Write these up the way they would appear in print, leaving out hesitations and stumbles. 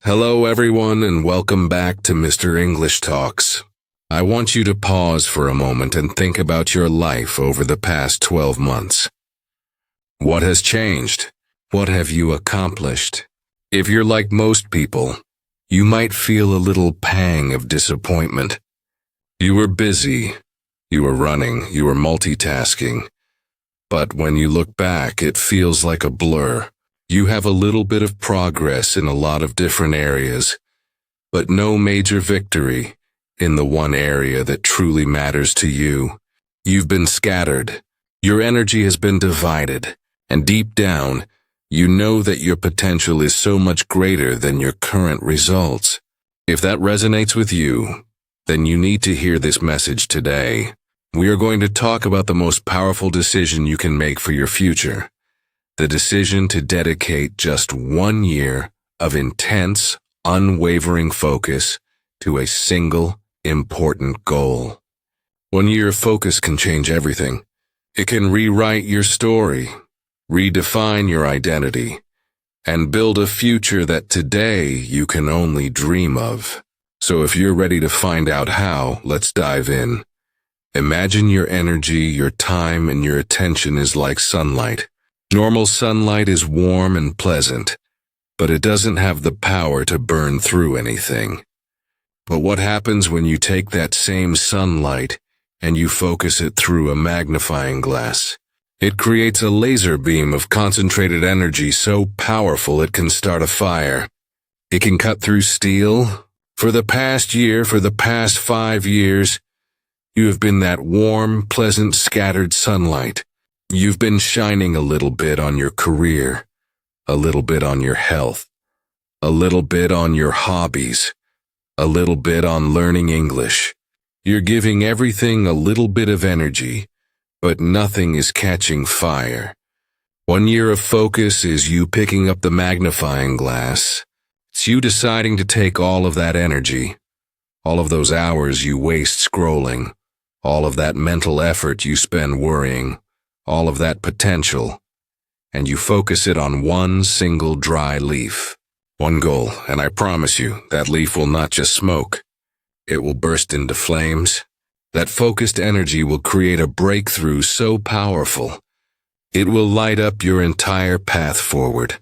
Hello everyone and welcome back to Mr. English Talks. I want you to pause for a moment and think about your life over the past 12 months. What has changed? What have you accomplished? If you're like most people, you might feel a little pang of disappointment. You were busy, you were running, you were multitasking. But when you look back, it feels like a blur. You have a little bit of progress in a lot of different areas, but no major victory in the one area that truly matters to you. You've been scattered. Your energy has been divided, and deep down, you know that your potential is so much greater than your current results. If that resonates with you, then you need to hear this message today. We are going to talk about the most powerful decision you can make for your future. The decision to dedicate just 1 year of intense, unwavering focus to a single, important goal. 1 year of focus can change everything. It can rewrite your story, redefine your identity, and build a future that today you can only dream of. So if you're ready to find out how, let's dive in. Imagine your energy, your time, and your attention is like sunlight. Normal sunlight is warm and pleasant, but it doesn't have the power to burn through anything. But what happens when you take that same sunlight and you focus it through a magnifying glass? It creates a laser beam of concentrated energy so powerful it can start a fire. It can cut through steel. For the past year, for the past 5 years, you have been that warm, pleasant, scattered sunlight. You've been shining a little bit on your career, a little bit on your health, a little bit on your hobbies, a little bit on learning English. You're giving everything a little bit of energy, but nothing is catching fire. 1 year of focus is you picking up the magnifying glass. It's you deciding to take all of that energy, all of those hours you waste scrolling, all of that mental effort you spend worrying, all of that potential, and you focus it on one single dry leaf. One goal, and I promise you, that leaf will not just smoke. It will burst into flames. That focused energy will create a breakthrough so powerful, it will light up your entire path forward.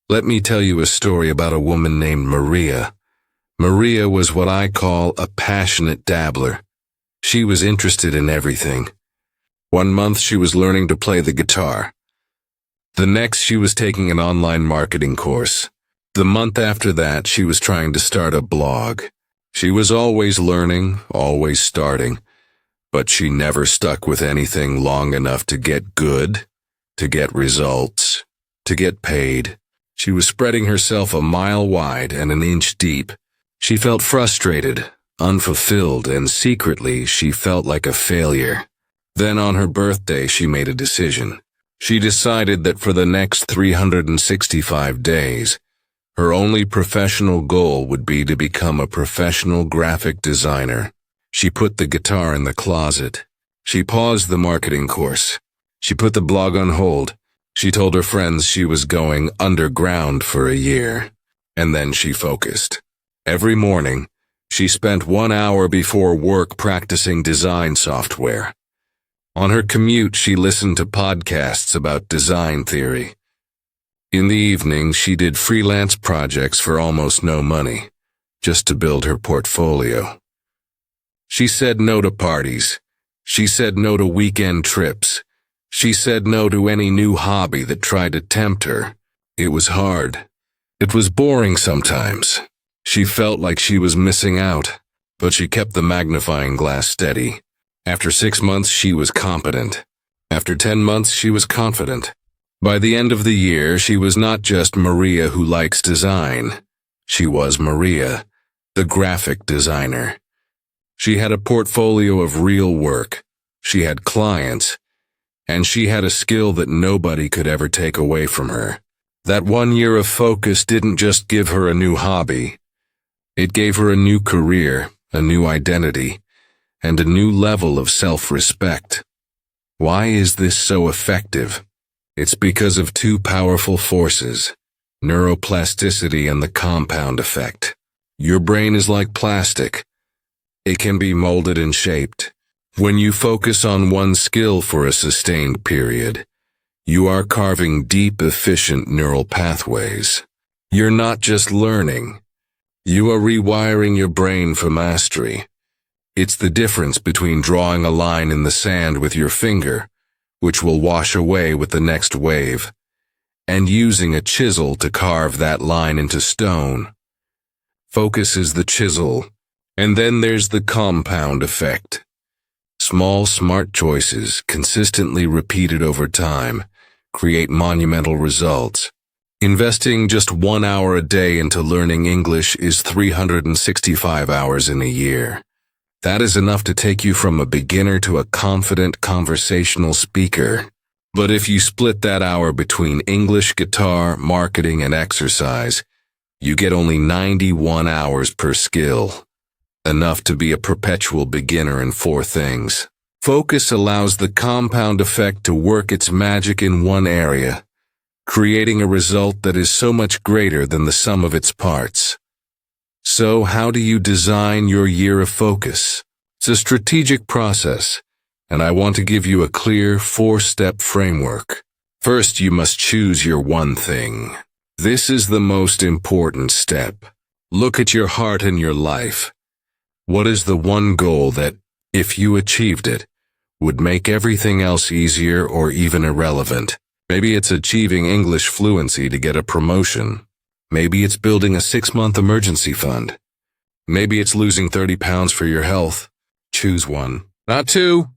Let me tell you a story about a woman named Maria. Maria was what I call a passionate dabbler. She was interested in everything. 1 month she was learning to play the guitar. The next she was taking an online marketing course. The month after that she was trying to start a blog. She was always learning, always starting, but she never stuck with anything long enough to get good, to get results, to get paid. She was spreading herself a mile wide and an inch deep. She felt frustrated, unfulfilled, and secretly she felt like a failure. Then on her birthday, she made a decision. She decided that for the next 365 days, her only professional goal would be to become a professional graphic designer. She put the guitar in the closet. She paused the marketing course. She put the blog on hold. She told her friends she was going underground for a year. And then she focused. Every morning, she spent 1 hour before work practicing design software. On her commute, she listened to podcasts about design theory. In the evening, she did freelance projects for almost no money, just to build her portfolio. She said no to parties. She said no to weekend trips. She said no to any new hobby that tried to tempt her. It was hard. It was boring sometimes. She felt like she was missing out, but she kept the magnifying glass steady. After 6 months, she was competent. After 10 months, she was confident. By the end of the year, she was not just Maria who likes design. She was Maria, the graphic designer. She had a portfolio of real work. She had clients. And she had a skill that nobody could ever take away from her. That 1 year of focus didn't just give her a new hobby. It gave her a new career, a new identity, and a new level of self-respect. Why is this so effective? It's because of two powerful forces. neuroplasticity and the compound effect. Your brain is like plastic. It can be molded and shaped. When you focus on one skill for a sustained period, you are carving deep, efficient neural pathways. You're not just learning. You are rewiring your brain for mastery. It's the difference between drawing a line in the sand with your finger, which will wash away with the next wave, and using a chisel to carve that line into stone. Focus is the chisel, and then there's the compound effect. Small, smart choices, consistently repeated over time, create monumental results. Investing just 1 hour a day into learning English is 365 hours in a year. That is enough to take you from a beginner to a confident conversational speaker. But if you split that hour between English, guitar, marketing, and exercise, you get only 91 hours per skill. Enough to be a perpetual beginner in 4 things. Focus allows the compound effect to work its magic in one area, creating a result that is so much greater than the sum of its parts. So how do you design your year of focus? It's a strategic process, and I want to give you a clear 4-step framework. First, you must choose your one thing. This is the most important step. Look at your heart and your life. What is the one goal that, if you achieved it, would make everything else easier or even irrelevant? Maybe it's achieving English fluency to get a promotion. Maybe it's building a 6-month emergency fund. Maybe it's losing 30 pounds for your health. Choose one. Not 2.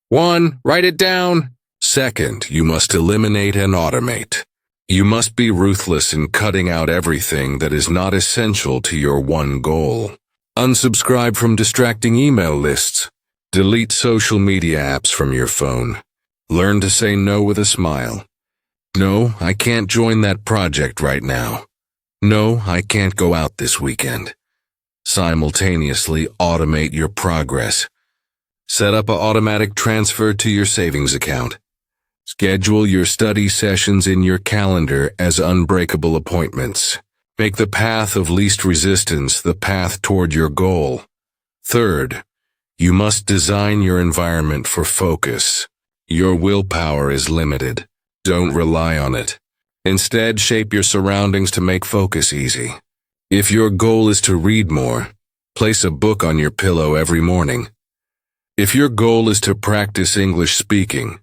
1. Write it down. Second, you must eliminate and automate. You must be ruthless in cutting out everything that is not essential to your one goal. Unsubscribe from distracting email lists. Delete social media apps from your phone. Learn to say no with a smile. No, I can't join that project right now. No, I can't go out this weekend. Simultaneously automate your progress. Set up an automatic transfer to your savings account. Schedule your study sessions in your calendar as unbreakable appointments. Make the path of least resistance the path toward your goal. Third, you must design your environment for focus. Your willpower is limited. Don't rely on it. Instead, shape your surroundings to make focus easy. If your goal is to read more, place a book on your pillow every morning. If your goal is to practice English speaking,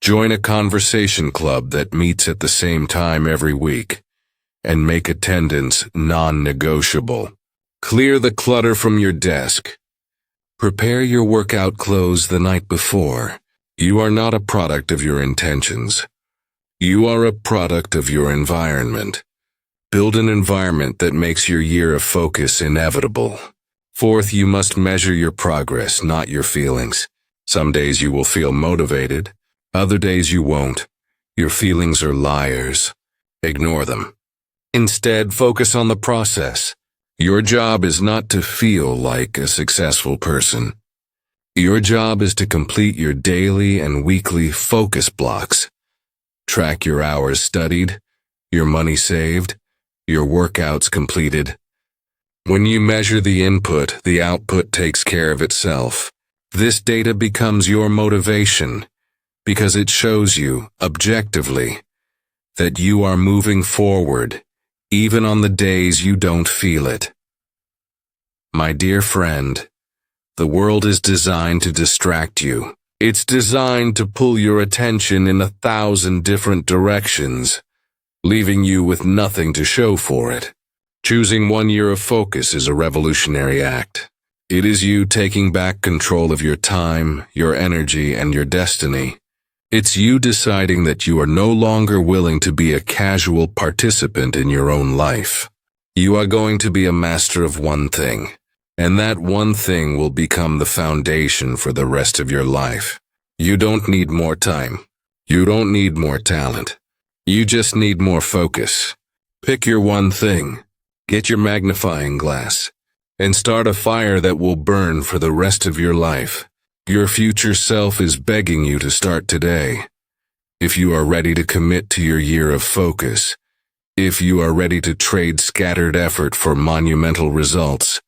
join a conversation club that meets at the same time every week, and make attendance non-negotiable. Clear the clutter from your desk. Prepare your workout clothes the night before. You are not a product of your intentions. You are a product of your environment. Build an environment that makes your year of focus inevitable. Fourth, you must measure your progress, not your feelings. Some days you will feel motivated. Other days you won't. Your feelings are liars. Ignore them. Instead, focus on the process. Your job is not to feel like a successful person. Your job is to complete your daily and weekly focus blocks. Track your hours studied, your money saved, your workouts completed. When you measure the input, the output takes care of itself. This data becomes your motivation because it shows you, objectively, that you are moving forward, even on the days you don't feel it. My dear friend, the world is designed to distract you. It's designed to pull your attention in 1,000 different directions, leaving you with nothing to show for it. Choosing 1 year of focus is a revolutionary act. It is you taking back control of your time, your energy, and your destiny. It's you deciding that you are no longer willing to be a casual participant in your own life. You are going to be a master of one thing, and that one thing will become the foundation for the rest of your life. You don't need more time. You don't need more talent. You just need more focus. Pick your one thing, get your magnifying glass, and start a fire that will burn for the rest of your life. Your future self is begging you to start today. If you are ready to commit to your year of focus, If you are ready to trade scattered effort for monumental results,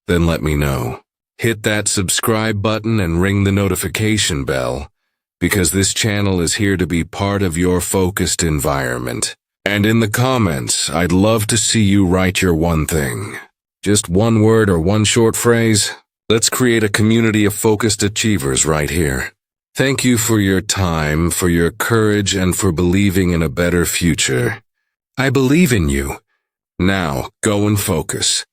then let me know. Hit that subscribe button and ring the notification bell, because this channel is here to be part of your focused environment. And in the comments, I'd love to see you write your one thing. Just one word or one short phrase. Let's create a community of focused achievers right here. Thank you for your time, for your courage, and for believing in a better future. I believe in you. Now, go and focus.